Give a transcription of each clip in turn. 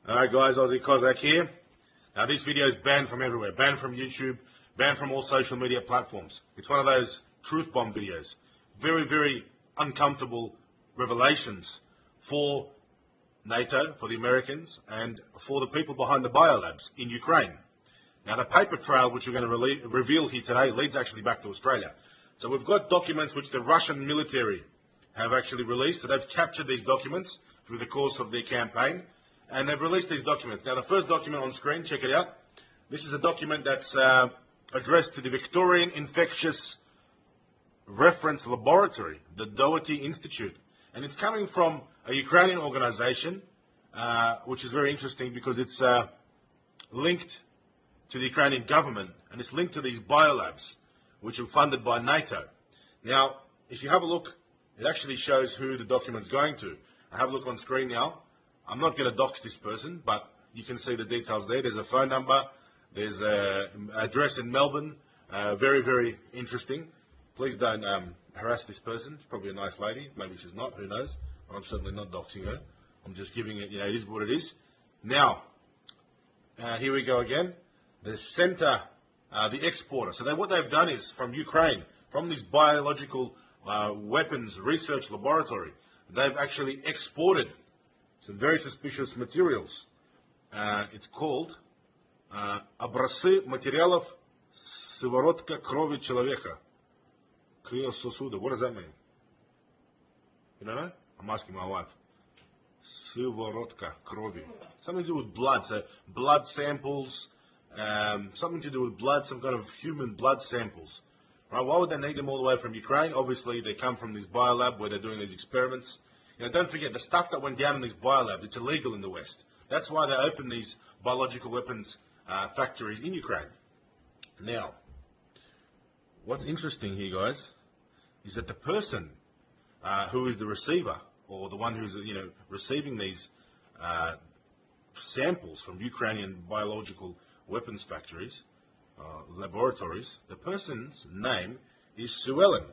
Alright guys, Aussie Cossack here. Now this video is banned from everywhere, banned from YouTube, banned from all social media platforms. It's one of those truth bomb videos. Very, very uncomfortable revelations for NATO, for the Americans, and for the people behind the biolabs in Ukraine. Now the paper trail which we're going to reveal here today leads actually back to Australia. So we've got documents which the Russian military have actually released. So they've captured these documents through the course of their campaign. And they've released these documents. Now, the first document on screen, check it out. This is a document that's addressed to the Victorian Infectious Reference Laboratory, the Doherty Institute. And it's coming from a Ukrainian organization, which is very interesting because it's linked to the Ukrainian government, and it's linked to these biolabs, which are funded by NATO. Now, if you have a look, it actually shows who the document's going to. I have a look on screen now. I'm not going to dox this person, but you can see the details there. There's a phone number. There's an address in Melbourne. Very, very interesting. Please don't harass this person. She's probably a nice lady. Maybe she's not. Who knows? But I'm certainly not doxing her. I'm just giving it, it is what it is. Now, here we go again. The center, the exporter. So what they've done is from Ukraine, from this biological weapons research laboratory, they've actually exported some very suspicious materials. It's called образцы материалов сыворотка крови человека. Криососуда. What does that mean? You don't know? I'm asking my wife. Сывороtka крови. Something to do with blood. So blood samples, something to do with blood, some kind of human blood samples. Right? Why would they need them all the way from Ukraine? Obviously, they come from this biolab where they're doing these experiments. Don't forget, the stuff that went down in these biolabs, it's illegal in the West. That's why they opened these biological weapons factories in Ukraine. Now, what's interesting here, guys, is that the person who is the receiver, or the one who's receiving these samples from Ukrainian biological weapons factories, laboratories, the person's name is Sue Ellen.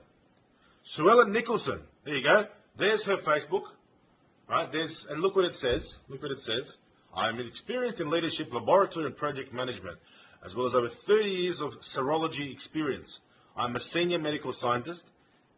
Sue Ellen Nicholson. There you go. There's her Facebook, right? And look what it says. Look what it says. I'm experienced in leadership, laboratory, and project management, as well as over 30 years of serology experience. I'm a senior medical scientist,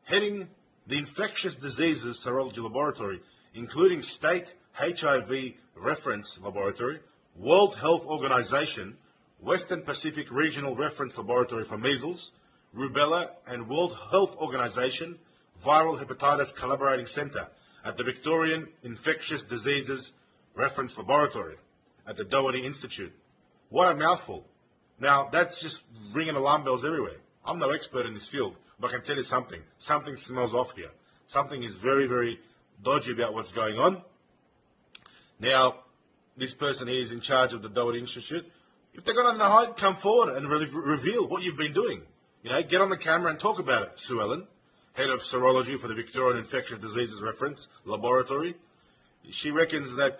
heading the infectious diseases serology laboratory, including state HIV reference laboratory, World Health Organization, Western Pacific Regional Reference Laboratory for measles, rubella, and World Health Organization Viral Hepatitis Collaborating Center at the Victorian Infectious Diseases Reference Laboratory at the Doherty Institute. What a mouthful. Now, that's just ringing alarm bells everywhere. I'm no expert in this field, but I can tell you something. Something smells off here. Something is very, very dodgy about what's going on. Now, this person here is in charge of the Doherty Institute. If they've got nothing to hide, come forward and reveal what you've been doing. Get on the camera and talk about it, Sue Ellen, head of serology for the Victorian Infectious Diseases Reference Laboratory. She reckons that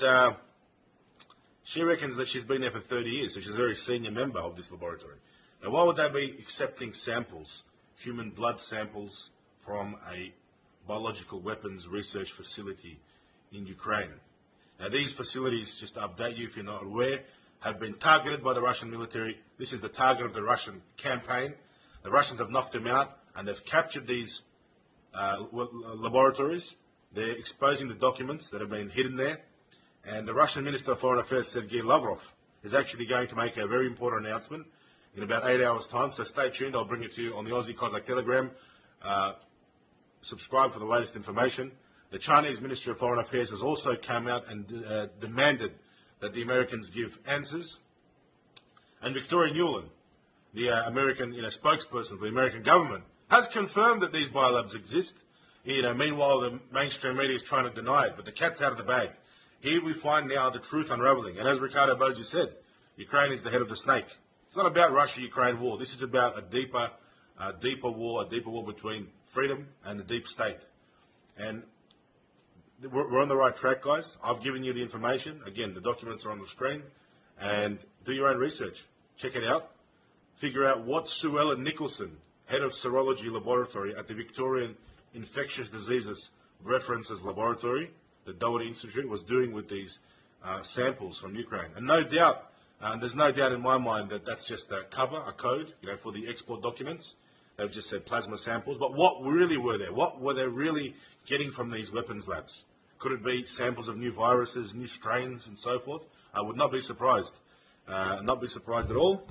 she's been there for 30 years, so she's a very senior member of this laboratory. Now, why would they be accepting samples, human blood samples, from a biological weapons research facility in Ukraine? Now, these facilities, just to update you if you're not aware, have been targeted by the Russian military. This is the target of the Russian campaign. The Russians have knocked them out, and they've captured these laboratories. They're exposing the documents that have been hidden there. And the Russian Minister of Foreign Affairs, Sergei Lavrov, is actually going to make a very important announcement in about 8 hours' time. So stay tuned. I'll bring it to you on the Aussie Cossack Telegram. Subscribe for the latest information. The Chinese Ministry of Foreign Affairs has also come out and demanded that the Americans give answers. And Victoria Nuland, the American spokesperson for the American government, has confirmed that these biolabs exist. Meanwhile, the mainstream media is trying to deny it, but the cat's out of the bag. Here we find now the truth unraveling. And as Ricardo Boggi said, Ukraine is the head of the snake. It's not about Russia-Ukraine war. This is about a deeper war between freedom and the deep state. And we're on the right track, guys. I've given you the information. Again, the documents are on the screen. And do your own research. Check it out. Figure out what Sue Ellen Nicholson, head of serology laboratory at the Victorian Infectious Diseases References Laboratory, the Doherty Institute, was doing with these samples from Ukraine. And no doubt, there's no doubt in my mind that that's just a cover, a code, for the export documents. They've just said plasma samples. But what really were there? What were they really getting from these weapons labs? Could it be samples of new viruses, new strains, and so forth? I would not be surprised. Not be surprised at all.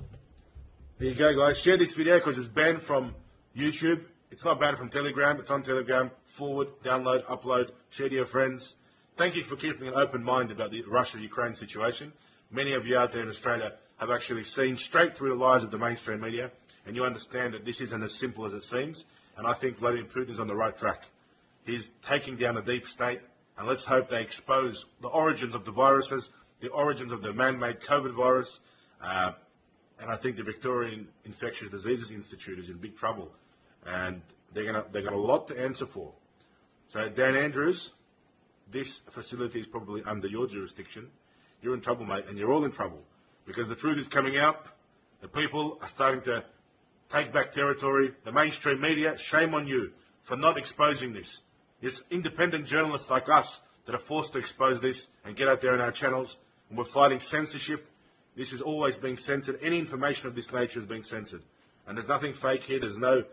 There you go, guys. Share this video because it's banned from YouTube. It's not banned from Telegram. It's on Telegram. Forward, download, upload, share to your friends. Thank you for keeping an open mind about the Russia-Ukraine situation. Many of you out there in Australia have actually seen straight through the lies of the mainstream media, and you understand that this isn't as simple as it seems. And I think Vladimir Putin is on the right track. He's taking down the deep state, and let's hope they expose the origins of the viruses, the origins of the man-made COVID virus, and I think the Victorian Infectious Diseases Institute is in big trouble, and they got a lot to answer for. So Dan Andrews, this facility is probably under your jurisdiction. You're in trouble, mate, and you're all in trouble because the truth is coming out. The people are starting to take back territory. The mainstream media, shame on you for not exposing this. It's independent journalists like us that are forced to expose this and get out there on our channels, and we're fighting censorship. This is always being censored. Any information of this nature is being censored. And there's nothing fake here. There's no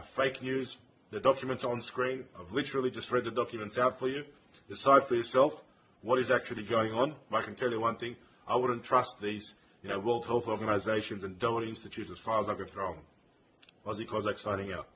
fake news. The documents are on screen. I've literally just read the documents out for you. Decide for yourself what is actually going on. But I can tell you one thing. I wouldn't trust these World Health Organizations and Doherty Institutes as far as I could throw them. Aussie Cossack signing out.